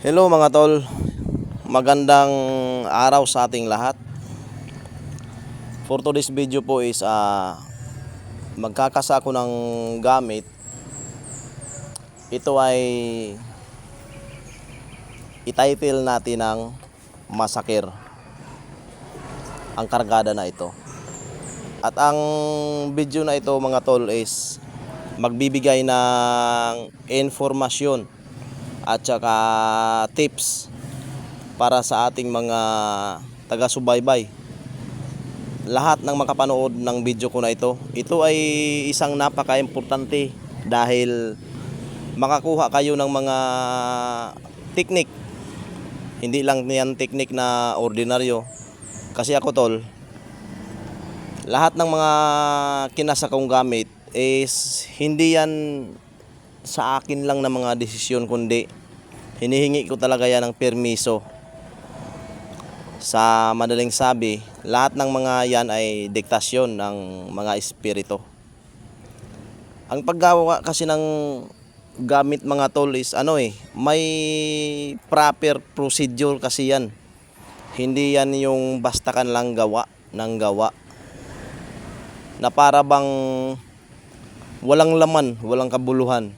Hello mga tol, magandang araw sa ating lahat. For today's video po is magkakasa ako ng gamit. Ito ay i-title natin ng Masakir, ang kargada na ito. At ang video na ito mga tol is magbibigay ng informasyon at saka tips para sa ating mga taga-subaybay. Lahat ng makapanood ng video ko na ito ay isang napaka-importante dahil makakuha kayo ng mga teknik. Hindi lang yan teknik na ordinaryo. Kasi ako tol, lahat ng mga kinasa kong gamit is hindi yan sa akin lang na mga desisyon, kundi hinihingi ko talaga yan ng permiso. Sa madaling sabi, lahat ng mga yan ay diktasyon ng mga espiritu. Ang paggawa kasi ng gamit mga tol is may proper procedure kasi yan. Hindi yan yung basta kan lang gawa ng gawa na para bang walang laman, walang kabuluhan.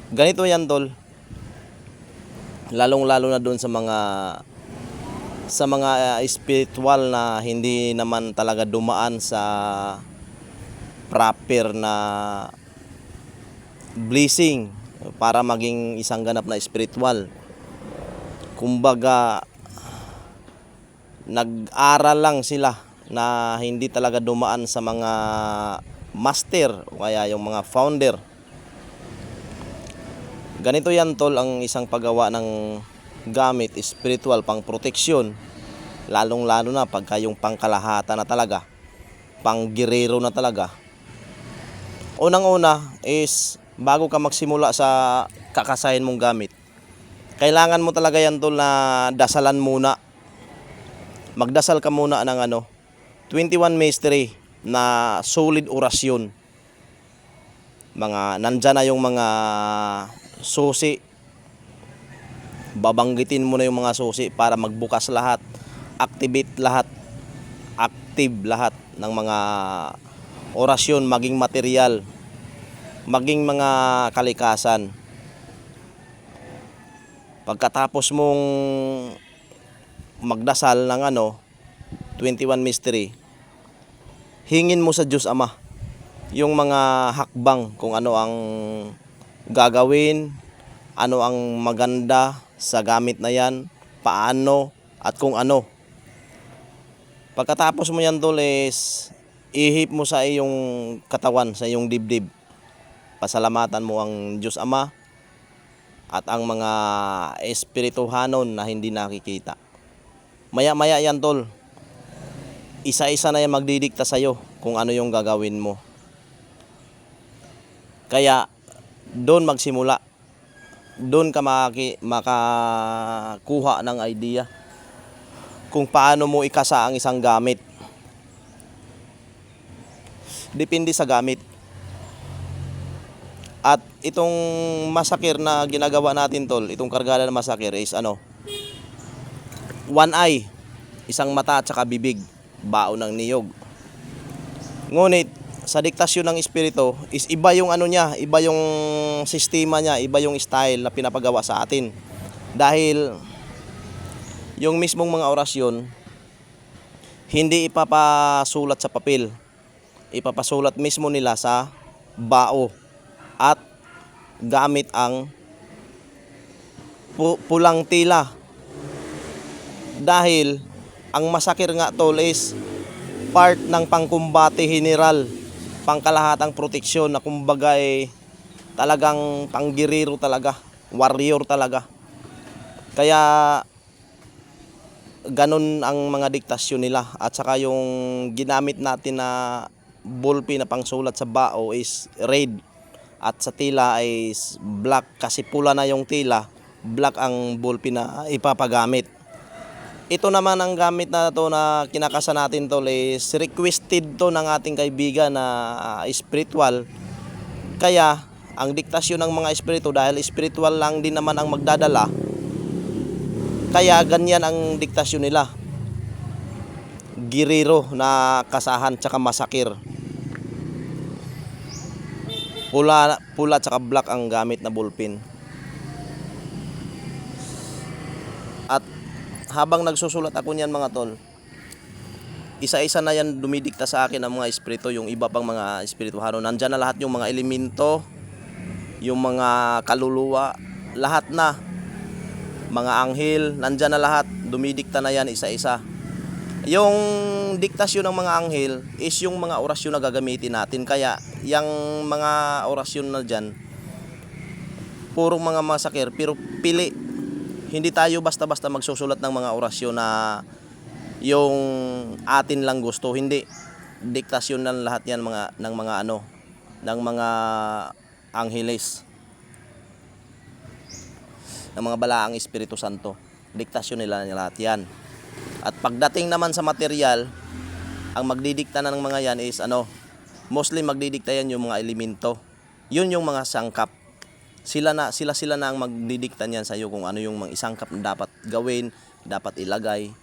Ganito yan tol, lalong-lalo na doon sa mga spiritual na hindi naman talaga dumaan sa proper na blessing para maging isang ganap na spiritual. Kumbaga nag-aral lang sila na hindi talaga dumaan sa mga master o kaya yung mga founder. Ganito yan tol ang isang paggawa ng gamit spiritual pang proteksyon, lalong-lalo na pagka yung pangkalahatan na talaga, panggirero na talaga. Unang-una is bago ka magsimula sa kakasahin mong gamit, kailangan mo talaga yan tol na dasalan muna. Magdasal ka muna ng 21 mystery na solid orasyon. Nandyan na yung mga susi, babanggitin mo na yung mga susi para magbukas lahat, active lahat ng mga orasyon, maging material, maging mga kalikasan. Pagkatapos mong magdasal ng 21 mystery, hingin mo sa Diyos Ama yung mga hakbang kung ano ang gagawin, ano ang maganda sa gamit na yan, paano at kung ano. Pagkatapos mo yan tol is ihip mo sa iyong katawan, sa iyong dibdib. Pasalamatan mo ang Diyos Ama at ang mga espirituhanon na hindi nakikita. Maya-maya yan tol, isa-isa na yan magdidikta sa'yo kung ano yung gagawin mo. Kaya doon magsimula, doon ka makakuha ng idea kung paano mo ikasa ang isang gamit. Depende sa gamit. At itong masakir na ginagawa natin tol, itong kargada na masakir is one eye, isang mata at saka bibig, baon ng niyog. Ngunit sa diktasyon ng espiritu is iba yung iba yung sistema niya, iba yung style na pinapagawa sa atin. Dahil yung mismong mga orasyon hindi ipapasulat sa papel, ipapasulat mismo nila sa bao at gamit ang pulang tila. Dahil ang masakir nga tol is part ng pangkumbate general, pangkalahatang proteksyon na kumbaga talagang panggiriro talaga, warrior talaga. Kaya ganun ang mga diktasyon nila. At saka yung ginamit natin na bulpi na pangsulat sa bao is red, at sa tila ay black kasi pula na yung tila, black ang bulpi na ipapagamit. Ito naman ang gamit na to na kinakasa natin tol is requested to ng ating kaibigan na spiritual. Kaya ang diktasyon ng mga espiritu, dahil spiritual lang din naman ang magdadala, kaya ganyan ang diktasyon nila. Giriro na kasahan tsaka masakir. Pula tsaka black ang gamit na ballpen. At habang nagsusulat ako niyan mga tol, isa-isa na yan dumidikta sa akin ang mga espiritu, yung iba pang mga espiritu haro. Nandyan na lahat yung mga elemento, yung mga kaluluwa, lahat na. Mga anghel, nandyan na lahat, dumidikta na yan isa-isa. Yung diktasyon ng mga anghel is yung mga orasyon na gagamitin natin. Kaya yung mga orasyon na dyan, purong mga masakir, pero pili. Hindi tayo basta-basta magsusulat ng mga orasyon na yung atin lang gusto. Hindi, diktasyon na lahat yan ng mga angheles, ng mga balaang Espiritu Santo. Diktasyon nila lahat yan. At pagdating naman sa material, ang magdidikta na ng mga yan is mostly magdidikta yan yung mga elemento. Yun yung mga sangkap. Sila na ang magdidikta niyan sa iyo kung ano yung mga isangkap na dapat gawin, dapat ilagay.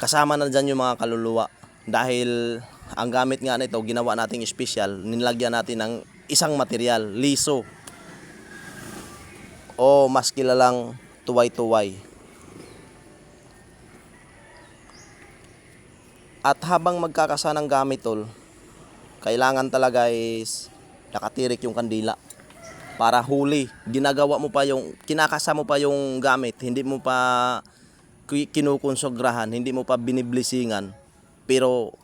Kasama na dyan yung mga kaluluwa. Dahil ang gamit nga nito, ginawa nating special, nilagyan natin ng isang material, liso. O mas kilalang tuway-tuway. At habang magkakasa ng gamit tol, kailangan talaga is nakatirik yung kandila para huli. Ginagawa mo pa kinakasa mo pa yung gamit, hindi mo pa kinukonsagrahan, hindi mo pa biniblisingan. Pero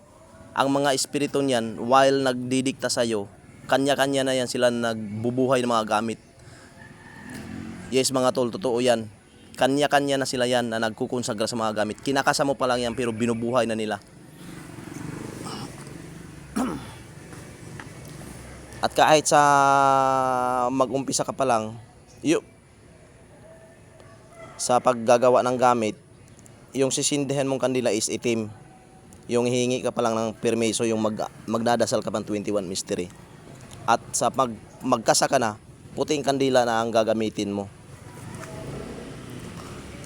ang mga espiritu niyan, while nagdidikta sa'yo, kanya-kanya na yan sila nagbubuhay ng mga gamit. Yes mga tol, totoo yan. Kanya-kanya na sila yan na nagkukonsagra sa mga gamit. Kinakasa mo pa lang yan pero binubuhay na nila. At kahit sa mag-umpisa ka pa lang, sa paggagawa ng gamit, yung sisindihan mong kandila is itim. Yung hihingi ka pa lang ng permiso, yung magdadasal ka pang 21 mystery. At sa magkasa ka na, puting kandila na ang gagamitin mo.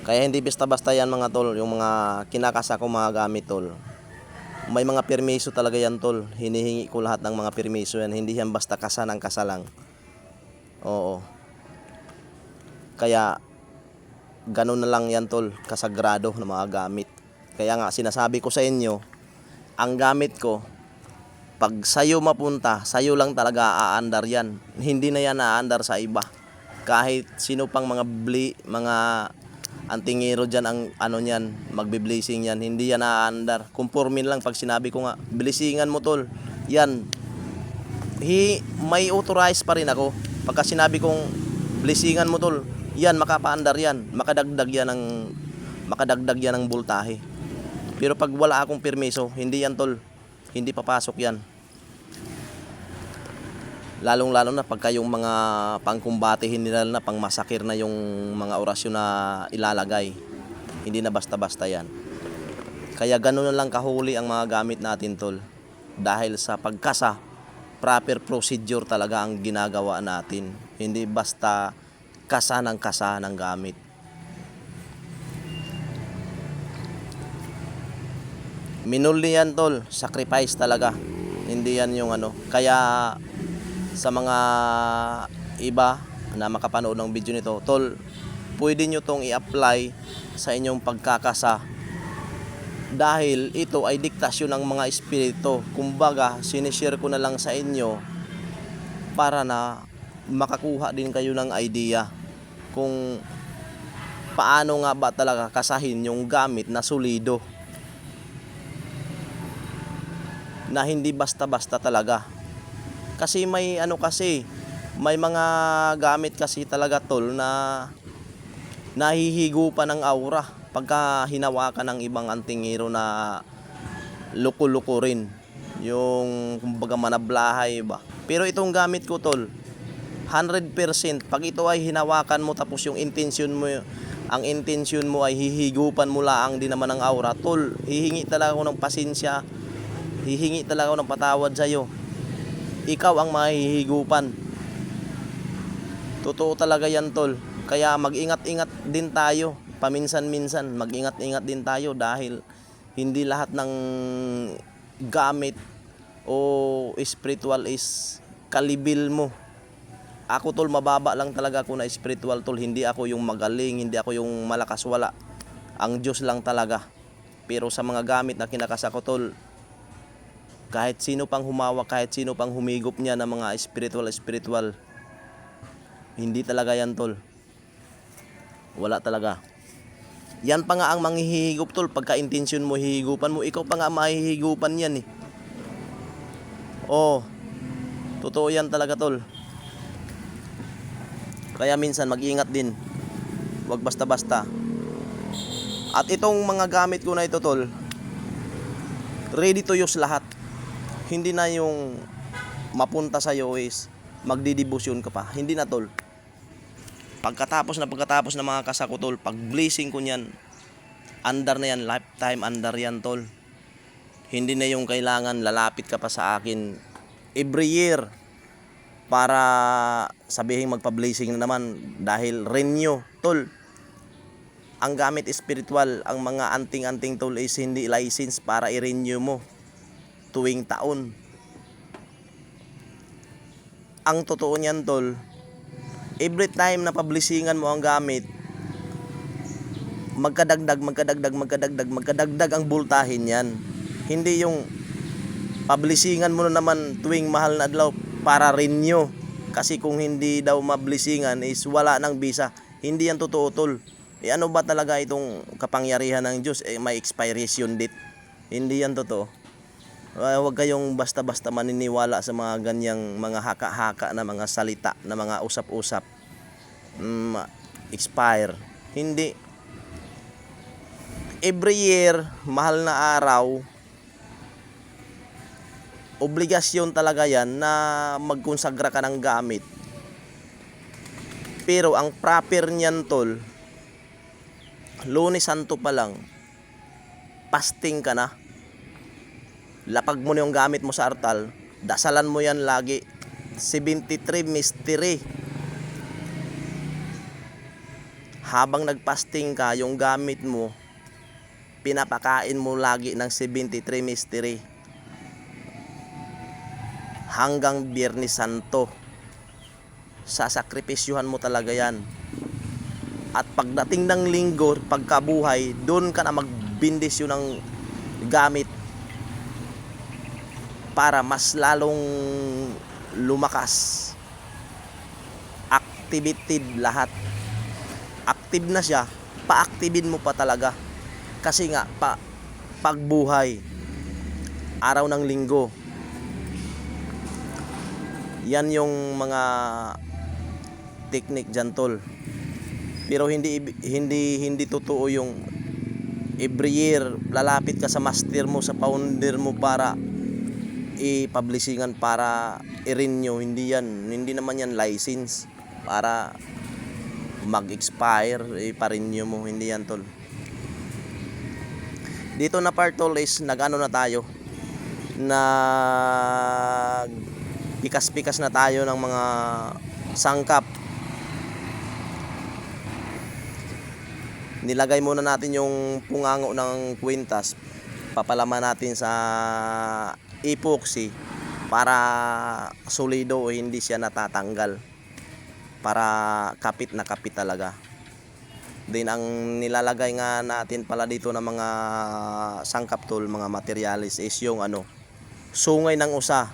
Kaya hindi basta-basta yan mga tol, yung mga kinakasa ko mga gamit tol. May mga permiso talaga yan tol. Hinihingi ko lahat ng mga permiso yan. Hindi yan basta kasa ng kasa lang. Oo. Kaya ganun na lang yan tol, kasagrado ng mga gamit. Kaya nga sinasabi ko sa inyo, ang gamit ko, pag sayo mapunta, sayo lang talaga aandar yan. Hindi na yan aandar sa iba. Kahit sino pang mga antingero dyan ang niyan, magbe-blessing yan, hindi yan aandar. Conformin lang pag sinabi ko nga, blessingan mo tol, yan. May authorize pa rin ako. Pagka sinabi kong blessingan mo tol, yan, makapaandar yan, makadagdag yan ng voltahe. Pero pag wala akong permiso, hindi yan tol, hindi papasok yan. Lalong-lalo na pagka yung mga pangkumbatihin nila na pangmasakir na yung mga orasyon na ilalagay. Hindi na basta-basta yan. Kaya gano'n na lang kahuli ang mga gamit natin tol. Dahil sa pagkasa, proper procedure talaga ang ginagawa natin. Hindi basta kasa ng gamit. Minuli yan tol, sacrifice talaga. Hindi yan yung Kaya sa mga iba na makapanood ng video nito, tol, pwede nyo tong i-apply sa inyong pagkakasa. Dahil ito ay diktasyon ng mga espiritu. Kumbaga, sinishare ko na lang sa inyo para na makakuha din kayo ng idea kung paano nga ba talaga kasahin yung gamit na solido. Na hindi basta-basta talaga. Kasi may may mga gamit kasi talaga tol na nahihigo pa ng aura pagka hinawakan ng ibang antingero na luko-luko rin. Yung kumbaga manablahay ba. Pero itong gamit ko tol, 100% pag ito ay hinawakan mo tapos yung ang intention mo ay hihigupan mo lang din naman ng aura tol, hihingi talaga ako ng pasensya, hihingi talaga ako ng patawad sa iyo. Ikaw ang mahihigupan. Totoo talaga yan, tol. Kaya mag-ingat-ingat din tayo. Paminsan-minsan, mag-ingat-ingat din tayo dahil hindi lahat ng gamit o spiritual is kalibil mo. Ako, tol, mababa lang talaga ako na spiritual, tol. Hindi ako yung magaling, hindi ako yung malakas, wala. Ang Diyos lang talaga. Pero sa mga gamit na kinakas ako, tol, kahit sino pang humawak, kahit sino pang humigop niya ng mga spiritual, hindi talaga yan, tol. Wala talaga. Yan pa nga ang manghihigop, tol. Pagka intensyon mo, hihigupan mo. Ikaw pa nga mahihigupan yan, eh. Oh, totoo yan talaga, tol. Kaya minsan mag-ingat din. Huwag basta-basta. At itong mga gamit ko na ito, tol, ready to use lahat. Hindi na yung mapunta sa'yo is magdidibusyon ka pa. Hindi na, tol. Pagkatapos na mga kasako, tol, pag blessing ko niyan, under na yan, lifetime under yan, tol. Hindi na yung kailangan lalapit ka pa sa akin every year para sabihin magpa-blessing na naman dahil renew, tol. Ang gamit spiritual, ang mga anting-anting, tol, is hindi license para i-renew mo tuwing taon. Ang totoo niyan, tol, every time na pablisingan mo ang gamit, magkadagdag ang bultahin yan. Hindi yung pablisingan mo na naman tuwing mahal na adlaw para renew. Kasi kung hindi daw mablisingan is wala nang bisa. Hindi yan totoo, tol. Ano ba talaga itong kapangyarihan ng Diyos? May expiration date. Hindi yan totoo. Huwag kayong basta-basta maniniwala sa mga ganyang mga haka-haka na mga salita, na mga usap-usap. Expire. Hindi. Every year, mahal na araw, obligasyon talaga yan na magkonsagra ka ng gamit. Pero ang proper niyan, tol, Lunes Santo pa lang, fasting ka na. Lapag mo na yung gamit mo sa altar, dasalan mo yan lagi. 73 mystery. Habang nagpasting ka, yung gamit mo, pinapakain mo lagi ng 73 mystery. Hanggang Biyernes Santo. Sasakripisyuhan mo talaga yan. At pagdating ng linggo, pagkabuhay, doon ka na magbindisyon ng gamit para mas lalong lumakas. Activated lahat. Active na siya, pa-activein mo pa talaga. Kasi nga, pagbuhay, araw ng linggo, yan yung mga technique dyan, tol. Pero hindi totoo yung every year lalapit ka sa master mo, sa founder mo para i-publishingan, para i-renew. Hindi yan. Hindi naman yan license para mag-expire, i-renew mo. Hindi yan, tol. Dito na part, tol, is nag-ano na tayo, pikas-pikas na tayo ng mga sangkap. Nilagay muna natin yung pungango ng kwintas, papalaman natin sa epoxy para solido, hindi siya natatanggal, para kapit na kapit talaga. Then ang nilalagay nga natin pala dito ng mga sangkap, tol, mga materialis is yung sungay ng usa.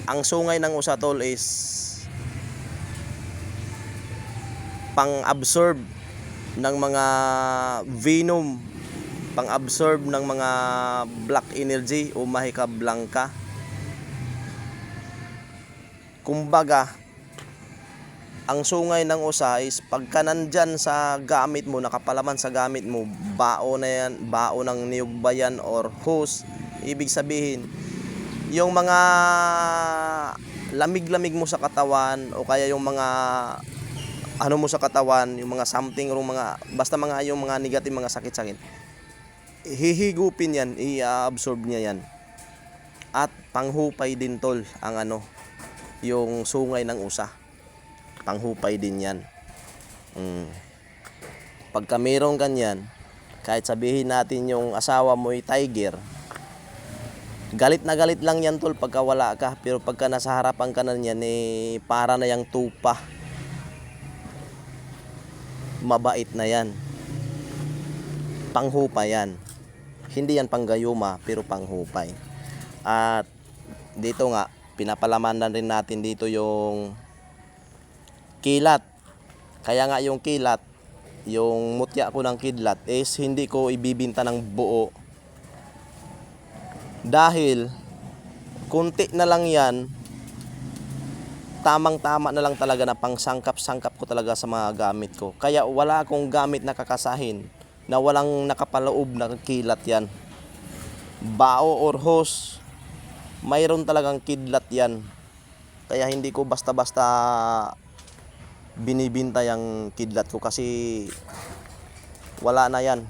Ang sungay ng usa, tol, is pang-absorb ng mga venom, pang-absorb ng mga black energy o mahika blanca. Kumbaga, ang sungay ng usa is pagka nandyan sa gamit mo, nakapalaman sa gamit mo, bao na yan, bao ng niyog ba yan or hose, ibig sabihin, yung mga lamig-lamig mo sa katawan o kaya yung mga mo sa katawan, yung mga something o mga basta mga yung mga negative, mga sakit-sakit, hihigupin yan, i-absorb niya yan. At panghupay din, tol, ang yung sungay ng usa. Panghupay din yan. Pagka mayroong ganyan, kahit sabihin natin yung asawa mo ay tiger, galit na galit lang yan tol pagka wala ka. Pero pagka nasa harapan ka na yan, para na yung tupa. Mabait na yan. Panghupay yan. Hindi yan panggayuma, pero panghupay. At dito nga, pinapalamanan rin natin dito yung kilat. Kaya nga yung kilat, yung mutya ko ng kidlat is hindi ko ibibinta ng buo. Dahil kunti na lang yan, tamang-tama na lang talaga na pangsangkap-sangkap ko talaga sa mga gamit ko. Kaya wala akong gamit na kakasahin na walang nakapaloob na kilat yan. Bao or hose, mayroon talagang kidlat yan. Kaya hindi ko basta-basta binibinta yung kidlat ko kasi wala na yan.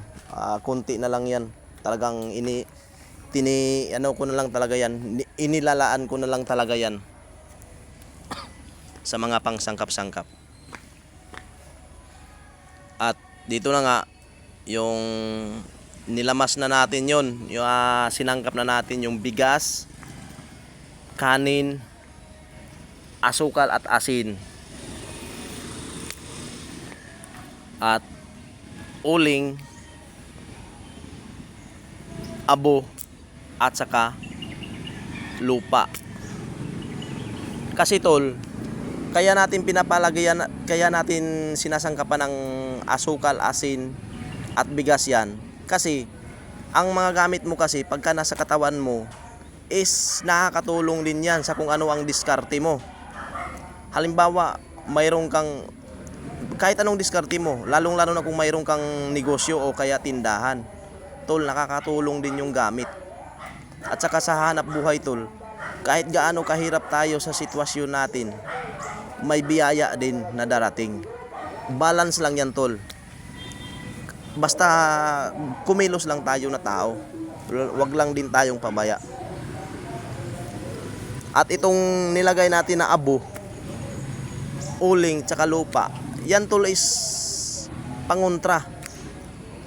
Kunti na lang yan. Talagang ano ko na lang talaga yan. Inilalaan ko na lang talaga yan sa mga pangsangkap-sangkap. At dito na nga yung nilamas na natin yon, yung sinangkap na natin yung bigas, kanin, asukal at asin, at uling, abo, at saka lupa. Kasi tol, kaya natin pinapalagayan, kaya natin sinasangkapan ng asukal, asin at bigas yan. Kasi ang mga gamit mo kasi pagka nasa katawan mo is nakakatulong din yan sa kung ano ang diskarte mo. Halimbawa, mayroon kang kahit anong diskarte mo, lalong-lalo na kung mayroon kang negosyo o kaya tindahan, tol, nakakatulong din yung gamit. At saka sa hanap buhay tol, kahit gaano kahirap tayo sa sitwasyon natin, may biyaya din na darating. Balance lang yan tol. Basta kumilos lang tayo na tao, wag lang din tayong pabaya. At itong nilagay natin na abo, uling, tsaka lupa, yan tol is pangontra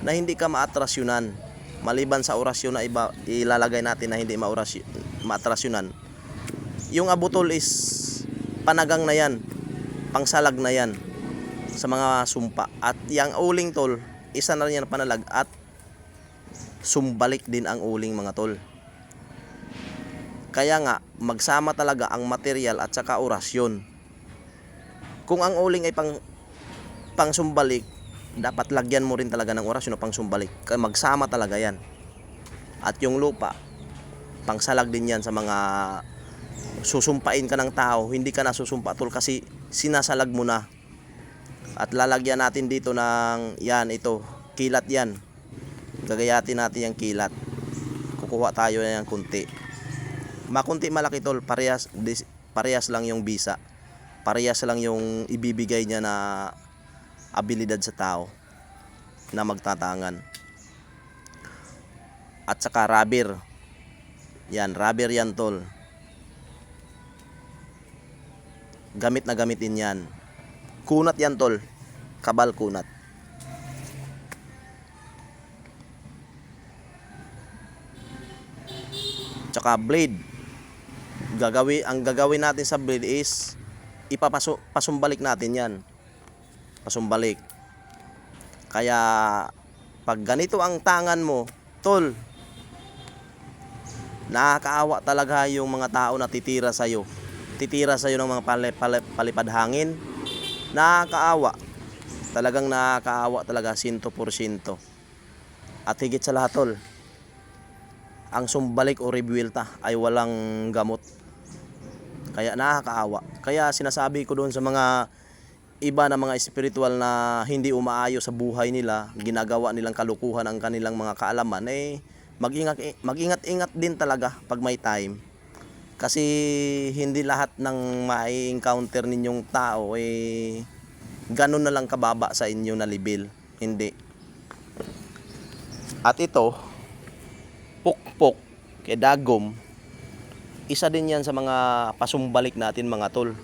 na hindi ka maatrasyonan. Maliban sa orasyon na iba ilalagay natin na hindi maatrasyonan. Yung abo tol is panagang na yan, pangsalag na yan sa mga sumpa. At yung uling tol, isa na rin yan panalag at sumbalik din ang uling mga tol. Kaya nga magsama talaga ang material at saka orasyon. Kung ang uling ay pang sumbalik, dapat lagyan mo rin talaga ng orasyon o pang sumbalik. Kaya magsama talaga yan. At yung lupa, pangsalag din yan sa mga susumpain ka ng tao. Hindi ka na susumpa tol kasi sinasalag mo na. At lalagyan natin dito ng yan, ito, kilat yan. Gagayatin natin yung kilat. Kukuha tayo ng kunti. Makunti malaki tol, parehas lang yung bisa. Parehas lang yung ibibigay niya na abilidad sa tao na magtatangan. At saka rubber. Yan, rubber yan tol. Gamit na gamitin yan. Kunat yan tol, kabal kunat. Tsaka blade. Ang gagawin natin sa blade is pasumbalik natin yan. Pasumbalik. Kaya pag ganito ang tangan mo, tol, nakakaawa talaga yung mga tao na titira sa'yo. Titira sa'yo ng mga palipad hangin. Nakakaawa. Talagang nakakaawa talaga 100%. At higit sa lahat tol, ang sumbalik o rebuelta ay walang gamot. Kaya nakakaawa. Kaya sinasabi ko doon sa mga iba na mga espiritual na hindi umaayos sa buhay nila, ginagawa nilang kalukuhan ang kanilang mga kaalaman, mag-ingat-ingat din talaga pag may time. Kasi hindi lahat ng mai-encounter ninyong tao ganun na lang kababa sa inyo na level. Hindi. At ito, pukpok kay dagom, isa din yan sa mga pasumbalik natin mga tol.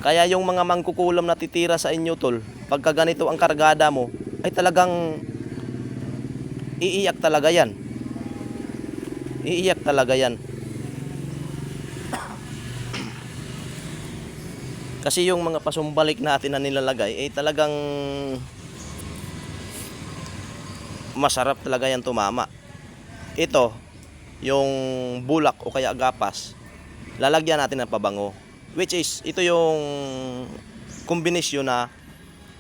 Kaya yung mga mangkukulam na titira sa inyo tol, pagka ganito ang kargada mo, ay talagang iiyak talaga yan. Iiyak talaga yan. Kasi yung mga pasumbalik natin na nilalagay, ay talagang masarap talaga yan tumama. Ito, yung bulak o kaya gapas, lalagyan natin ng pabango. Which is, ito yung kombinasyon na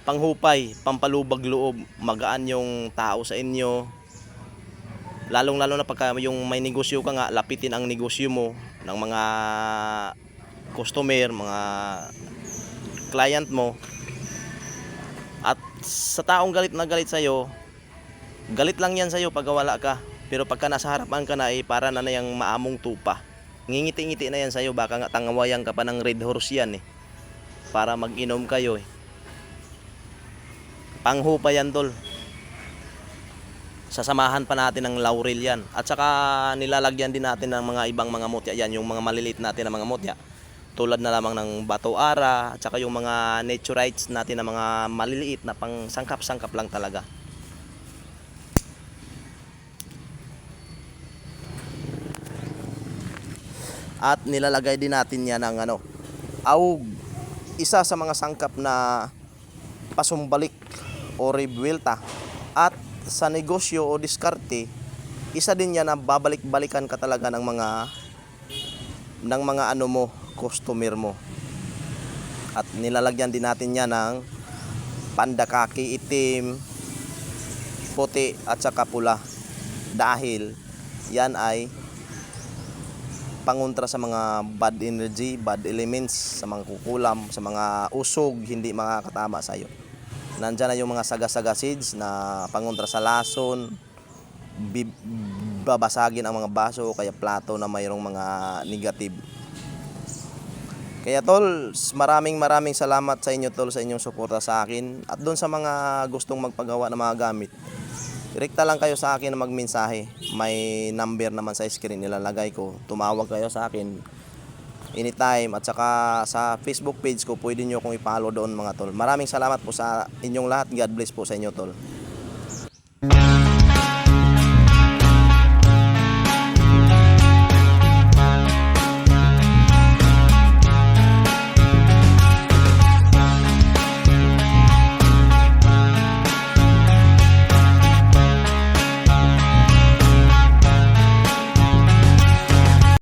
panghupay, pampalubag loob, magaan yung tao sa inyo. Lalong-lalo na pagka yung may negosyo ka nga, lapitin ang negosyo mo ng mga customer, mga client mo. At sa taong galit na galit sa'yo, galit lang yan sa'yo pag wala ka. Pero pagka nasa harapan ka na, para na yung maamong tupa. Ngingiti-ngiti na yan sa'yo, baka nga tangawayan ka pa ng red horse yan para mag-inom kayo Panghupa yan tol. Sasamahan pa natin ng laurel yan. At saka nilalagyan din natin ng mga ibang mga mutya yan, yung mga maliliit natin na mga mutya. Tulad na lamang ng bato ara, at saka yung mga naturites natin na mga maliliit na pang sangkap-sangkap lang talaga. At nilalagay din natin yan ng aug, isa sa mga sangkap na pasumbalik o rebuelta. At sa negosyo o diskarte, isa din yan na babalik-balikan ka talaga ng mga mo, customer mo. At nilalagyan din natin yan ng pandakaki itim, puti at saka pula. Dahil yan ay pangontra sa mga bad energy, bad elements, sa mga kukulam, sa mga usog, hindi makakatama sa iyo. Nandiyan na yung mga saga-saga seeds na pangontra sa lason, babasagin ang mga baso o kaya plato na mayroong mga negative. Kaya tol, maraming salamat sa inyo tol, sa inyong suporta sa akin. At doon sa mga gustong magpagawa ng mga gamit, direkta lang kayo sa akin na magmensahe. May number naman sa screen nilalagay ko. Tumawag kayo sa akin anytime. At saka sa Facebook page ko, pwede nyo akong i-follow doon mga tol. Maraming salamat po sa inyong lahat. God bless po sa inyo tol.